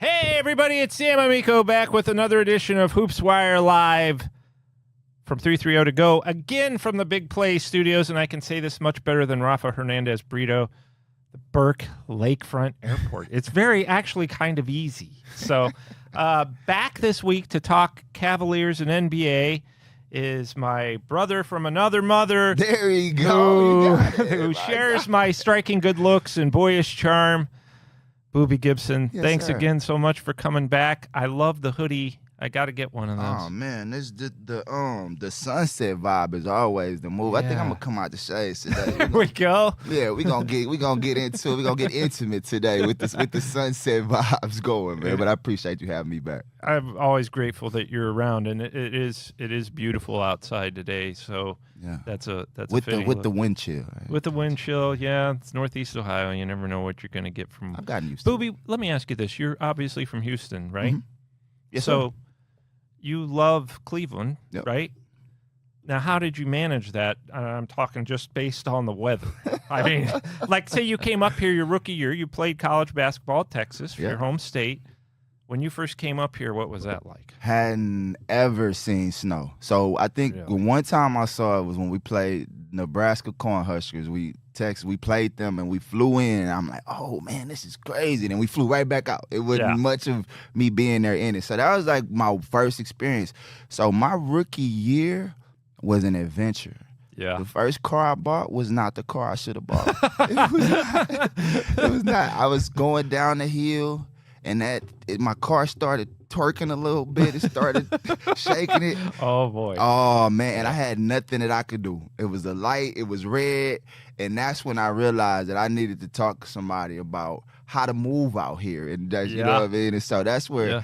Hey, everybody, it's Sam Amico back with another edition of Hoops Wire Live from 330 to go, again from the Big Play Studios, and I can say this much better than Rafa Hernandez-Brito, the Burke Lakefront Airport. It's actually kind of easy. So back this week to talk Cavaliers and NBA is my brother from another mother. There you go. Who shares my striking good looks and boyish charm. Booby Gibson, yes, thanks sir. again so much for coming back. I love the hoodie. I got to get one of those. Oh man, this the sunset vibe is always the move. I think I'm gonna come out the shades today. There we go. Yeah, we gonna get into it. We gonna get intimate today with the sunset vibes going, man. But I appreciate you having me back. I'm always grateful that you're around, and it is beautiful outside today. So Yeah, that's with the wind chill. Right? With the wind chill, yeah. It's Northeast Ohio. You never know what you're gonna get from. I've gotten used to Booby, let me ask you this: you're obviously from Houston, right? Mm-hmm. Yes, so sir. you love Cleveland, Yep. right? Now, how did you manage that? I'm talking just based on the weather. I mean, like, say you came up here your rookie year, you played college basketball at Texas, Yeah. your home state. When you first came up here, what was that like? Hadn't ever seen snow. So I think Really? one time I saw it was when we played Nebraska Cornhuskers. We played them and we flew in. And I'm like, oh man, this is crazy. And we flew right back out. It wasn't much of me being there in it. So that was like my first experience. So my rookie year was an adventure. Yeah. The first car I bought was not the car I should have bought. It was not. I was going down the hill. And my car started twerking a little bit. It started shaking it. Oh, boy. Oh, man. And I had nothing that I could do. It was a light. It was red. And that's when I realized that I needed to talk to somebody about how to move out here. And that's, you know what I mean? And so that's where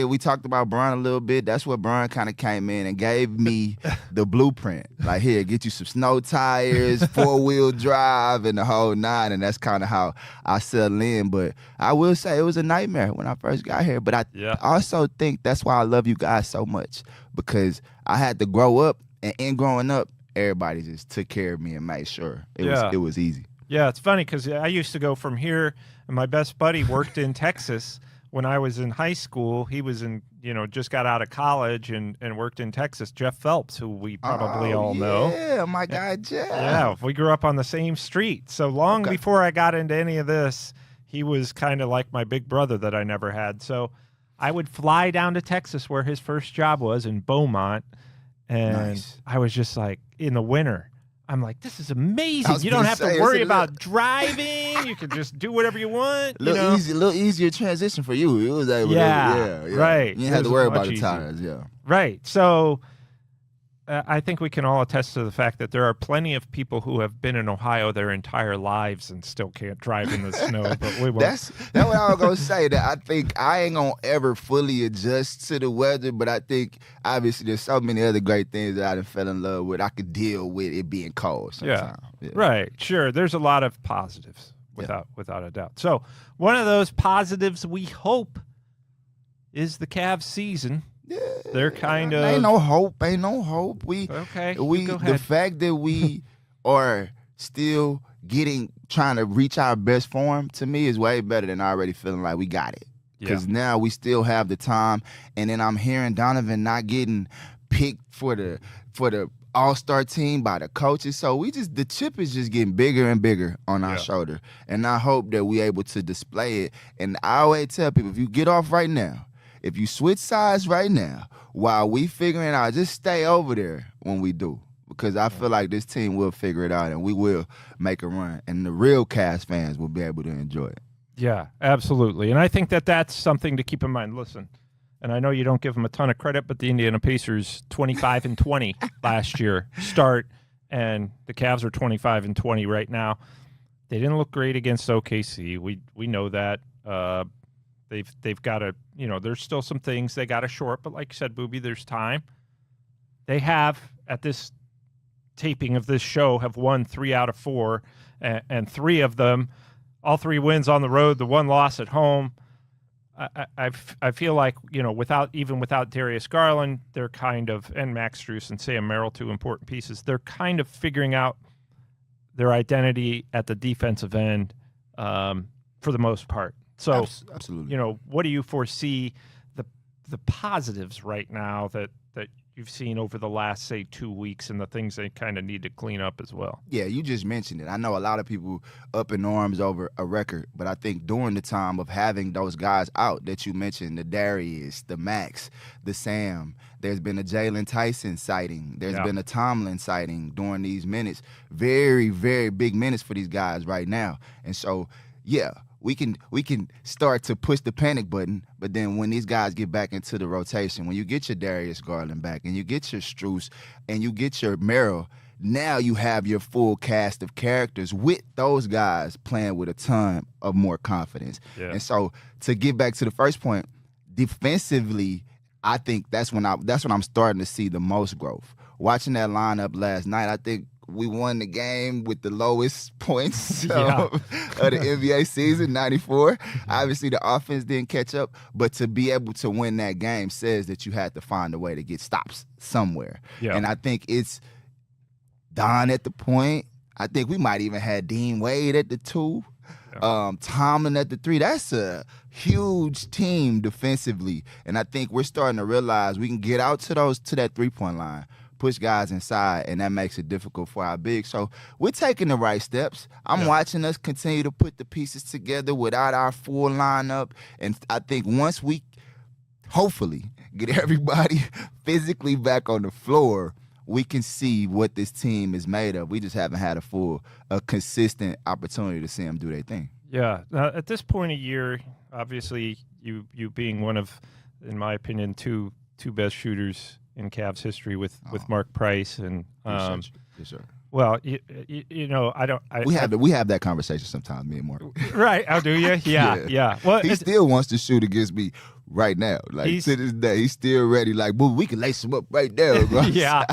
we talked about Brian a little bit. That's where Brian kind of came in and gave me the blueprint. Like, here, get you some snow tires, 4-wheel drive, and the whole nine. And that's kind of how I settled in. But I will say it was a nightmare when I first got here. But I also think that's why I love you guys so much, because I had to grow up, and in growing up, everybody just took care of me and made sure it was easy. Yeah, it's funny because I used to go from here, and my best buddy worked in Texas when I was in high school. He was just got out of college and worked in Texas. Jeff Phelps, who we probably all know. Yeah, my guy Jeff. Yeah, we grew up on the same street. So long before I got into any of this, he was kind of like my big brother that I never had. So I would fly down to Texas where his first job was in Beaumont, and I was just like, in the winter, I'm like, this is amazing. You don't have to worry about driving. You can just do whatever you want. A little easier transition for you. It was able right. You didn't have to worry about the tires. Yeah, right. So I think we can all attest to the fact that there are plenty of people who have been in Ohio their entire lives and still can't drive in the snow. But we won't. That's what I was gonna say. That I think I ain't gonna ever fully adjust to the weather, but I think obviously there's so many other great things that I done fell in love with. I could deal with it being cold sometimes. Yeah. Right. Sure. There's a lot of positives without a doubt. So one of those positives we hope is the Cavs season. Yeah, they're kind of ain't no hope. We the fact that we are still trying to reach our best form, to me, is way better than already feeling like we got it. Because now we still have the time, and then I'm hearing Donovan not getting picked for the all-star team by the coaches. So the chip is just getting bigger and bigger on our shoulder, and I hope that we're able to display it. And I always tell people, if you get off right now, if you switch sides right now, while we figuring it out, just stay over there when we do. Because I feel like this team will figure it out, and we will make a run. And the real Cavs fans will be able to enjoy it. Yeah, absolutely. And I think that that's something to keep in mind. Listen, and I know you don't give them a ton of credit, but the Indiana Pacers 25-20 last year start, and the Cavs are 25-20 right now. They didn't look great against OKC. We know that. They've got to, there's still some things they got to short, but like you said, Booby, there's time. They have, at this taping of this show, have won 3 out of 4, and 3 of them, all 3 wins on the road, the 1 loss at home. I feel like, without Darius Garland, they're kind of, and Max Strus and Sam Merrill, 2 important pieces, they're kind of figuring out their identity at the defensive end for the most part. So, absolutely. What do you foresee the positives right now that you've seen over the last, say, 2 weeks, and the things they kind of need to clean up as well? Yeah, you just mentioned it. I know a lot of people up in arms over a record, but I think during the time of having those guys out that you mentioned, the Darius, the Max, the Sam, there's been a Jalen Tyson sighting. There's been a Tomlin sighting during these minutes. Very, very big minutes for these guys right now. And so, yeah, we can start to push the panic button, but then when these guys get back into the rotation, when you get your Darius Garland back and you get your Strus and you get your Merrill, now you have your full cast of characters with those guys playing with a ton of more confidence. Yeah. And so to get back to the first point, defensively, I think that's when I'm starting to see the most growth. Watching that lineup last night, I think we won the game with the lowest points of the NBA season, 94. Obviously, the offense didn't catch up, but to be able to win that game says that you had to find a way to get stops somewhere. Yeah. And I think it's Don at the point. I think we might even have Dean Wade at the 2. Tomlin at the 3. That's a huge team defensively, and I think we're starting to realize we can get out to that 3-point line, push guys inside, and that makes it difficult for our bigs. So we're taking the right steps. I'm watching us continue to put the pieces together without our full lineup, and I think once we hopefully get everybody physically back on the floor, we can see what this team is made of. We just haven't had a consistent opportunity to see them do their thing. Yeah. At this point of year, obviously, you being one of, in my opinion, two best shooters in Cavs history with Mark Price and Yes, sir. Well, we have that conversation sometimes, me and Mark. Right? Oh, do you? Yeah. Well, he still wants to shoot against me right now. Like to this day, he's still ready. Like, boo, we can lace him up right there, bro. Yeah.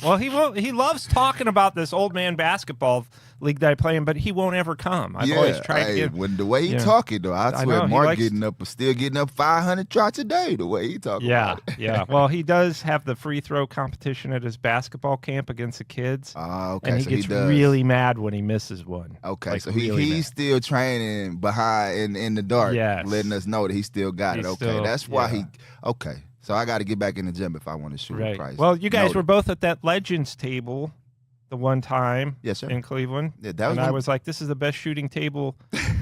Well, he loves talking about this old man basketball league that I play in, but he won't ever come. I've always tried to get. When the way he talking though, I swear, Mark still getting up 500 shots a day. The way he talking. About it. Yeah. Well, he does have the free throw competition at his basketball camp against the kids. Okay. And he gets really mad when he misses one. Okay, like so he's still training behind in the dark, letting us know that he still got it. Okay, that's why he. Okay, so I got to get back in the gym if I want to shoot. Right. Price. Well, you guys were both at that Legends table the one time in Cleveland. Yeah, that was I was like, this is the best shooting table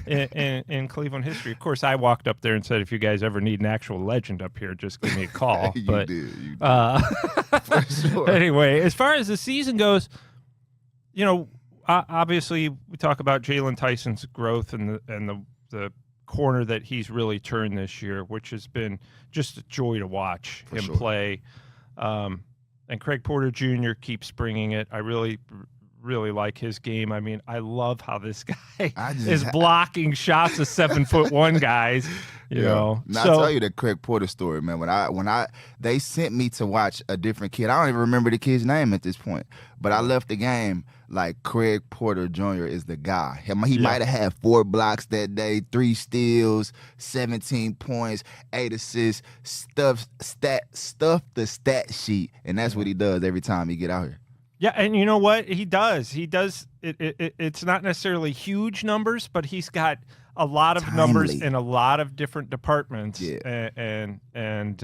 in Cleveland history. Of course, I walked up there and said, if you guys ever need an actual legend up here, just give me a call. You did. For sure. Anyway, as far as the season goes, obviously we talk about Jalen Tyson's growth and the corner that he's really turned this year, which has been just a joy to watch him play. And Craig Porter Jr. keeps bringing it. I really, really like his game. I mean, I love how this guy is blocking shots of 7'1" guys. You know. Now, I'll tell you the Craig Porter story, man. When they sent me to watch a different kid. I don't even remember the kid's name at this point. But I left the game like Craig Porter Jr. is the guy. He might have had 4 blocks that day, 3 steals, 17 points, 8 assists, stuff the stat sheet, and that's what he does every time he get out here. Yeah, and you know what? He does. It's not necessarily huge numbers, but he's got a lot of numbers in a lot of different departments. Yeah. And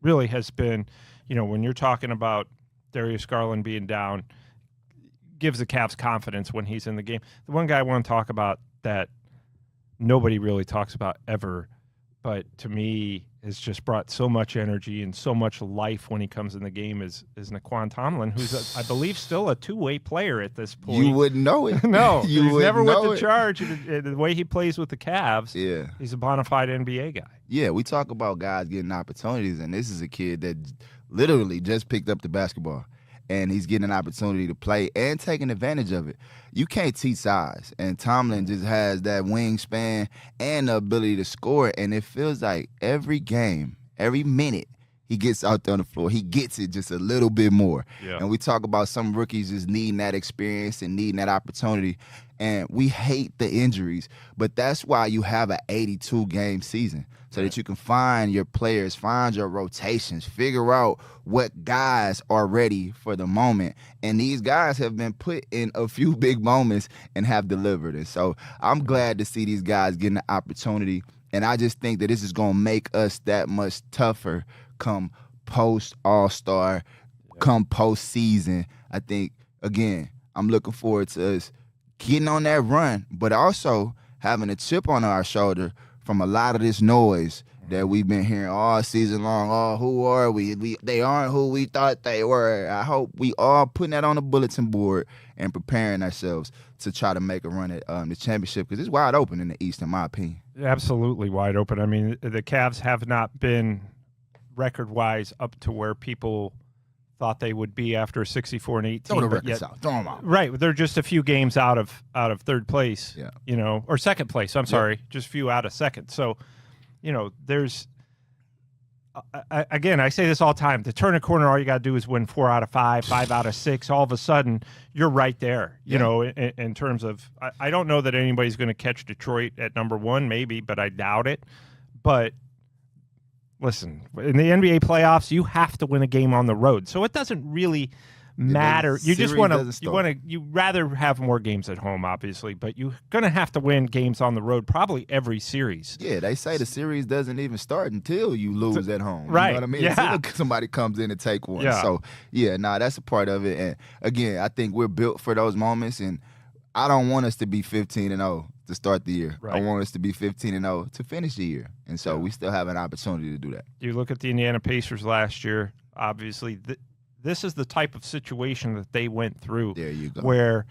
really has been, when you're talking about Darius Garland being down, gives the Cavs confidence when he's in the game. The one guy I want to talk about that nobody really talks about ever, but to me has just brought so much energy and so much life when he comes in the game is Naquan Tomlin, who's, I believe, still a two-way player at this point. You wouldn't know it. No, he's never with the charge. The way he plays with the Cavs, he's a bona fide NBA guy. Yeah, we talk about guys getting opportunities, and this is a kid that literally just picked up the basketball. And he's getting an opportunity to play and taking advantage of it. You can't teach size. And Tomlin just has that wingspan and the ability to score. And it feels like every game, every minute he gets out there on the floor, he gets it just a little bit more. Yeah. And we talk about some rookies just needing that experience and needing that opportunity. And we hate the injuries, but that's why you have an 82-game season, so that you can find your players, find your rotations, figure out what guys are ready for the moment. And these guys have been put in a few big moments and have delivered. And so I'm glad to see these guys getting the opportunity. And I just think that this is going to make us that much tougher come post-All-Star, come post-season. I think, again, I'm looking forward to us getting on that run, but also having a chip on our shoulder from a lot of this noise that we've been hearing all season long. Oh, who are we? They aren't who we thought they were. I hope we all putting that on the bulletin board and preparing ourselves to try to make a run at the championship, because it's wide open in the East, in my opinion. Absolutely wide open. I mean, the Cavs have not been record-wise up to where people thought they would be after 64-18. Throw the records out. Throw them out. Right. They're just a few games out of third place, yeah. Or second place. I'm sorry. Just a few out of second. So, there's again, I say this all the time. To turn a corner, all you got to do is win 4 out of 5, 5 out of 6. All of a sudden, you're right there, in terms of I don't know that anybody's going to catch Detroit at number 1, maybe, but I doubt it. But listen, in the NBA playoffs, you have to win a game on the road. So it doesn't really matter. You just want to you rather have more games at home, obviously, but you're going to have to win games on the road probably every series. Yeah, they say the series doesn't even start until you lose at home. Right. You know what I mean? Yeah. Until somebody comes in and take one. Yeah. So, that's a part of it. And again, I think we're built for those moments, and I don't want us to be 15-0 to start the year. Right. I want us to be 15-0 to finish the year. And so we still have an opportunity to do that. You look at the Indiana Pacers last year, obviously, this is the type of situation that they went through. There you go. Where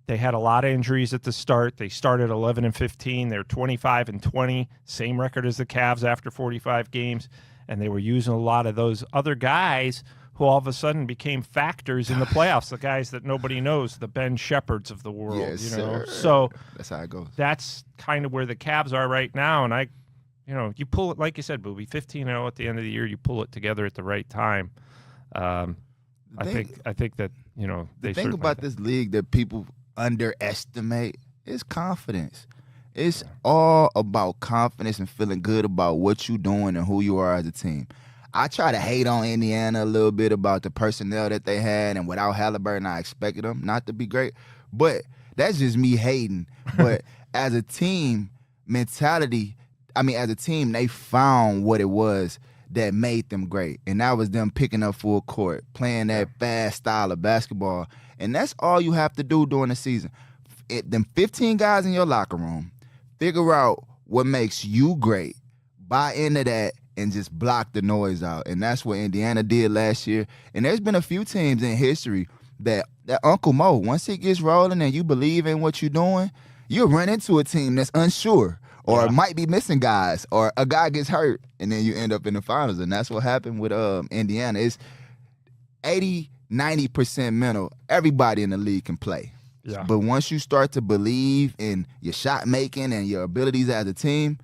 they had a lot of injuries at the start. They started 11-15. They're 25-20, same record as the Cavs after 45 games. And they were using a lot of those other guys who all of a sudden became factors in the playoffs, the guys that nobody knows, the Ben Shepherds of the world. Yes, sir. So that's how it goes. That's kind of where the Cavs are right now. And you pull it, like you said, Booby, 15-0 at the end of the year, you pull it together at the right time. I think that, they think about this league that people underestimate is confidence. It's all about confidence and feeling good about what you're doing and who you are as a team. I try to hate on Indiana a little bit about the personnel that they had, and without Halliburton, I expected them not to be great. But that's just me hating. But as a team mentality, as a team, they found what it was that made them great. And that was them picking up full court, playing that fast style of basketball. And that's all you have to do during the season. Them 15 guys in your locker room, figure out what makes you great, buy into that, and just block the noise out. And that's what Indiana did last year. And there's been a few teams in history that Uncle Mo, once it gets rolling and you believe in what you're doing, you'll run into a team that's unsure or might be missing guys, or a guy gets hurt, and then you end up in the finals. And that's what happened with Indiana. It's 80-90% mental. Everybody in the league can play. Yeah. But once you start to believe in your shot making and your abilities as a team,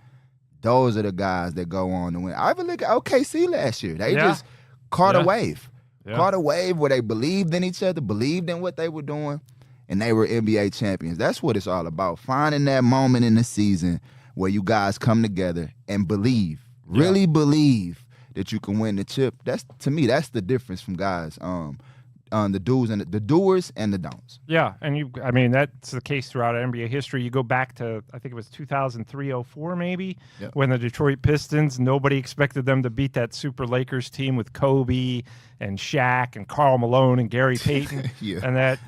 those are the guys that go on to win. I even look at OKC last year. They just caught a wave. Yeah. Caught a wave where they believed in each other, believed in what they were doing, and they were NBA champions. That's what it's all about. Finding that moment in the season where you guys come together and believe, really believe that you can win the chip. That's, to me, that's the difference from guys. The do's and the doers and the don'ts. Yeah, and that's the case throughout NBA history. You go back to, I think it was 2003-04 maybe, when the Detroit Pistons, nobody expected them to beat that Super Lakers team with Kobe and Shaq and Karl Malone and Gary Payton. And that,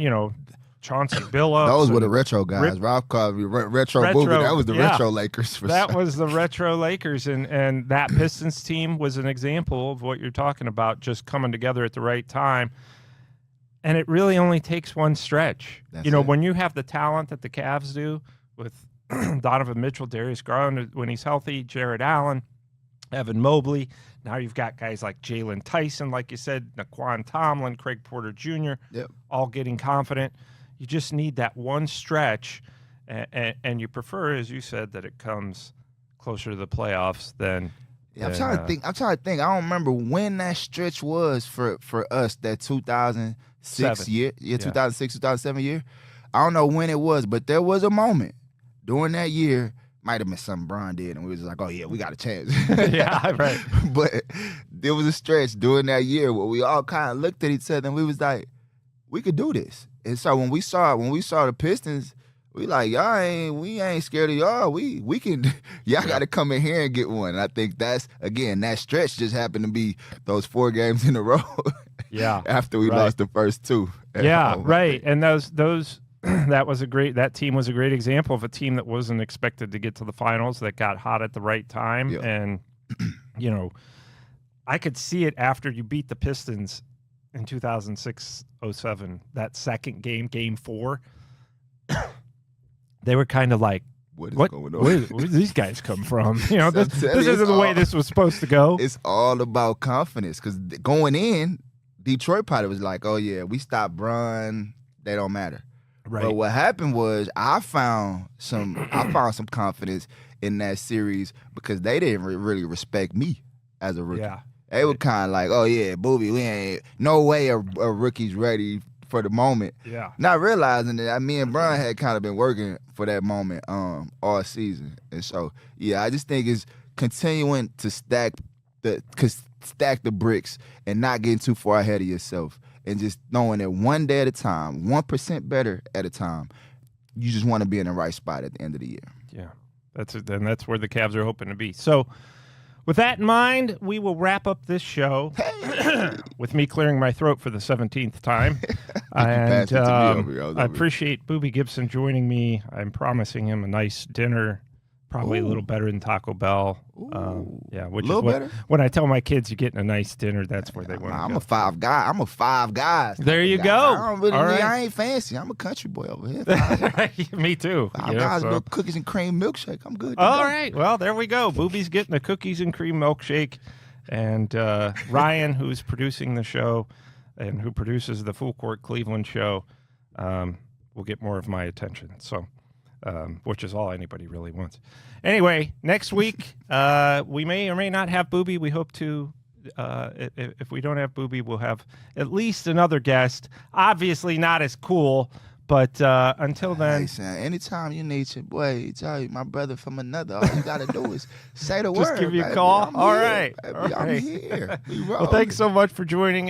Chauncey Billups. Those were the retro guys. Ralph called me retro Booby. That was the retro Lakers. That was the retro Lakers, and that Pistons team was an example of what you're talking about, just coming together at the right time. And it really only takes one stretch. When you have the talent that the Cavs do with Donovan Mitchell, Darius Garland when he's healthy, Jared Allen, Evan Mobley. Now you've got guys like Jalen Tyson, like you said, Naquan Tomlin, Craig Porter Jr., all getting confident. You just need that one stretch, and you prefer, as you said, that it comes closer to the playoffs than I'm trying to think. I don't remember when that stretch was for us, that 2006 year. 2006, 2007 year. I don't know when it was, but there was a moment during that year. Might have been something Bron did, and we was like, oh, yeah, we got a chance. Yeah, right. But there was a stretch during that year where we all kind of looked at each other, and we was like, we could do this. And so when we saw the Pistons, we like, we ain't scared of y'all. We can, y'all got to come in here and get one. And I think that's, again, that stretch just happened to be those 4 games in a row. Yeah. After we lost the first 2. Yeah, right. And those that team was a great example of a team that wasn't expected to get to the finals, that got hot at the right time. Yeah. And, I could see it after you beat the Pistons in 2006-07, that second game, game 4. They were kind of like, what is going on? Where do these guys come from? This isn't the way this was supposed to go. It's all about confidence, because going in, Detroit probably was like, oh, yeah, we stopped Bron. They don't matter. Right. But what happened was I found some confidence in that series because they didn't really respect me as a rookie. Yeah. They were kind of like, oh, yeah, Booby, we ain't no way a rookie's ready for the moment. Yeah. Not realizing that me and Bron had kind of been working for that moment all season. And so, yeah, I just think it's continuing to stack the bricks and not getting too far ahead of yourself. And just knowing that one day at a time, 1% better at a time, you just want to be in the right spot at the end of the year. Yeah, that's where the Cavs are hoping to be. So, with that in mind, we will wrap up this show with me clearing my throat for the 17th time. And I appreciate Booby Gibson joining me. I'm promising him a nice dinner. Probably a little better than Taco Bell. Which is better. When I tell my kids you're getting a nice dinner, that's where they want to go. I'm a five guys. There you go. I don't really I ain't fancy. I'm a country boy over here. Me too. Five guys, so. Cookies and cream milkshake. I'm good. All right. Well, there we go. Booby's getting a cookies and cream milkshake. And Ryan, who's producing the show and who produces the Full Court Cleveland show, will get more of my attention. So. Which is all anybody really wants. Anyway, next week, we may or may not have Booby. We hope to, if we don't have Booby, we'll have at least another guest. Obviously not as cool, but until then. Hey, son, anytime you need your boy, tell you, my brother from another, all you got to do is say the word. Just give you baby. a call? I'm all here, right. baby. All right. I'm here. Well, thanks so much for joining